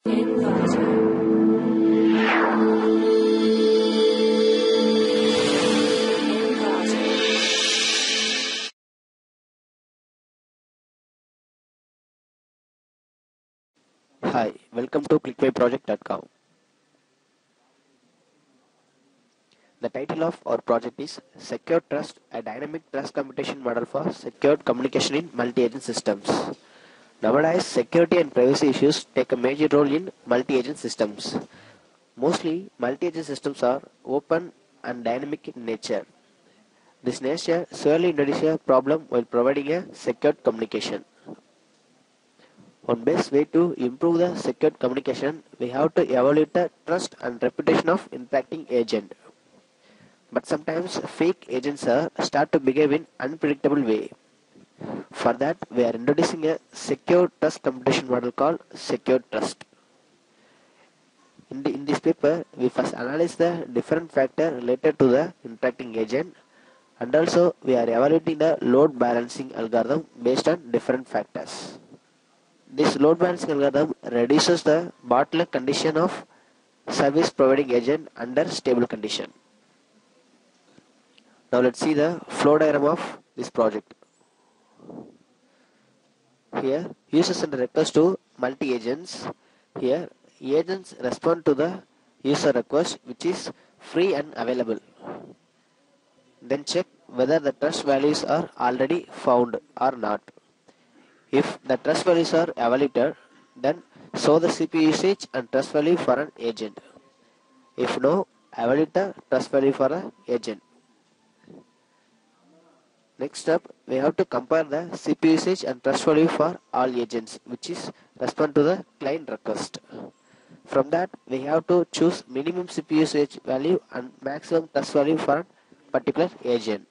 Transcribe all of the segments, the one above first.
Hi, welcome to clickmyproject.com. The title of our project is Secure Trust, a dynamic trust computation model for secured communication in multi-agent systems. Nowadays, security and privacy issues take a major role in multi-agent systems. Mostly, multi-agent systems are open and dynamic in nature. This nature surely introduces a problem while providing a secured communication. One best way to improve the secured communication, we have to evaluate the trust and reputation of interacting agent. But sometimes fake agents start to behave in unpredictable way. For that, we are introducing a secure trust computation model called Secure Trust. In this paper, we first analyze the different factors related to the interacting agent, and also we are evaluating the load balancing algorithm based on different factors. This load balancing algorithm reduces the bottleneck condition of service providing agent under stable condition. Now let's see the flow diagram of this project. Here, users send request to multi-agents. Here, agents respond to the user request which is free and available. Then check whether the trust values are already found or not. If the trust values are evaluated, then show the CPU usage and trust value for an agent. If no, evaluate the trust value for an agent. Next up, we have to compare the CPU usage and trust value for all agents, which is respond to the client request. From that, we have to choose minimum CPU usage value and maximum trust value for a particular agent.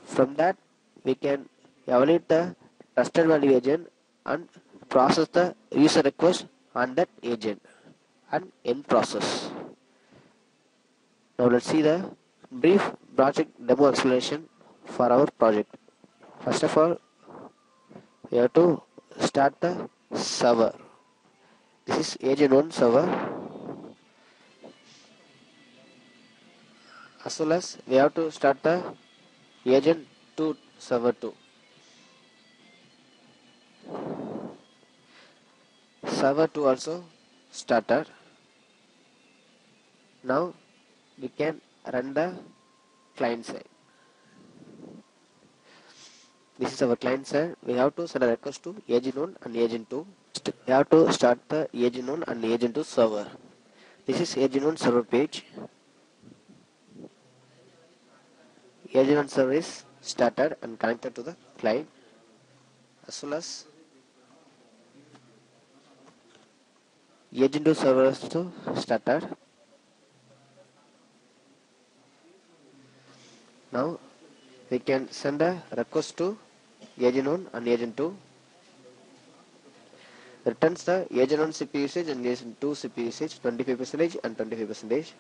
From that, we can evaluate the trusted value agent and process the user request on that agent and end process. Now let's see the brief project demo explanation for our project. First of all, we have to start the server. This is agent 1 server, as well as we have to start the agent 2 server 2. Server 2 also started. Now we can run the client side. This is our client side. We have to send a request to agent 1 and agent 2. We have to start the agent 1 and agent 2 server. This is agent 1 server page. Agent 1 server is started and connected to the client, as well as agent 2 server also started. Now we can send a request to agent 1 and agent 2. Returns the agent 1 CPU usage and agent 2 CPU usage 25% and 25%.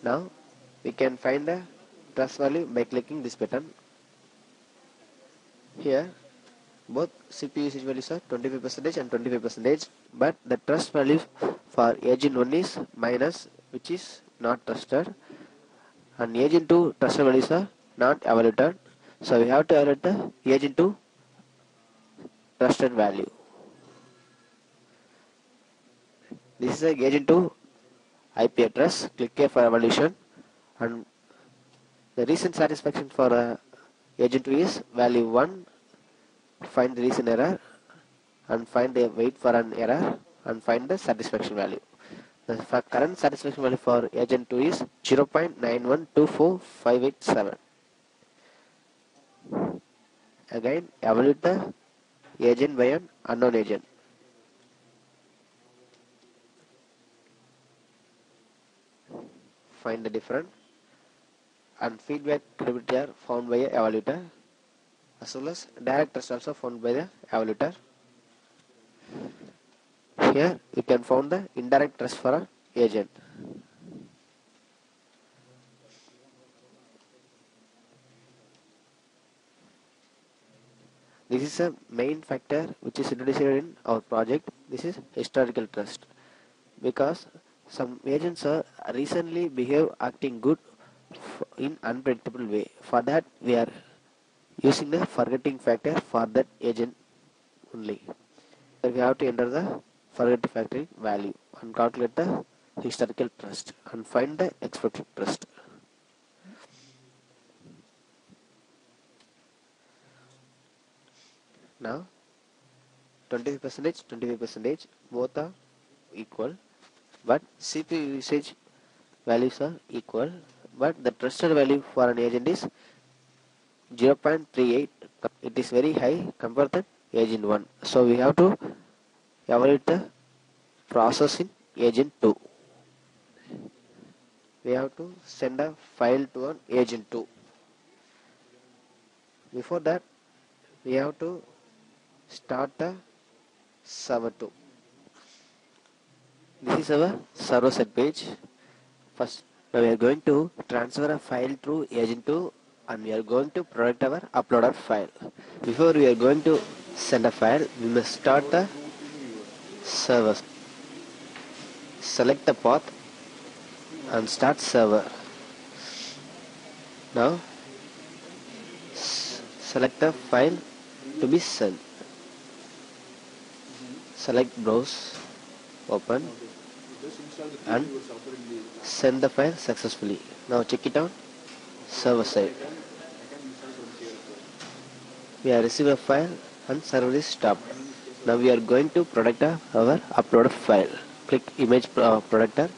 Now we can find the trust value by clicking this button. Here both CPU usage values are 25% and 25%, but the trust value for agent 1 is minus, which is not trusted, and agent 2 trusted values are not evaluated. So we have to evaluate the agent 2 trusted value. This is the agent 2 IP address. Click here for evaluation, and the recent satisfaction for agent 2 is value 1. Find the recent error and find the wait for an error and find the satisfaction value. The current satisfaction value for agent 2 is 0.9124587. Again, evaluate the agent by an unknown agent. Find the difference, and feedback credibility are found by a evaluator, as well as direct trust also found by the evaluator. Here you can find the indirect trust for an agent. This is a main factor which is introduced in our project. This is historical trust, because some agents are recently behave acting good in unpredictable way. For that we are using the forgetting factor for that agent only. So we have to enter the forgetting factor value and calculate the historical trust and find the expected trust. Now 25% both are equal, but CPU usage values are equal, but the trusted value for an agent is 0.38. It is very high compared to agent 1. So we have to evaluate the process in agent 2. We have to send a file to an agent 2. Before that, we have to start the server 2. This is our server set page. First, now we are going to transfer a file to agent 2 and we are going to protect our uploader file. Before we are going to send a file, we must start the server. Select the path and start server. Now select the file to be sent. Select browse, open and send the file successfully. Now check it out server side. We have received a file and server is stopped. Now we are going to protect our uploaded file. Click image protector.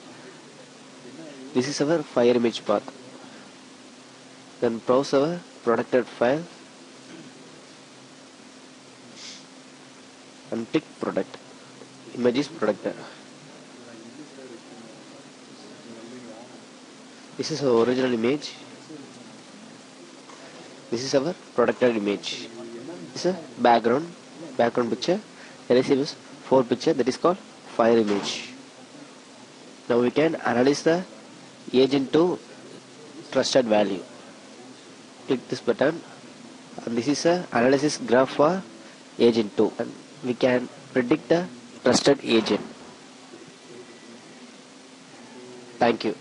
This is our file image path. Then browse our protected file and click protect. Image is protected. This is our original image. This is our protected image. This is a background picture. The receive is 4 picture, that is called file image. Now we can analyze the agent 2 trusted value. Click this button and this is a analysis graph for agent 2 and we can predict the trusted agent. Thank you.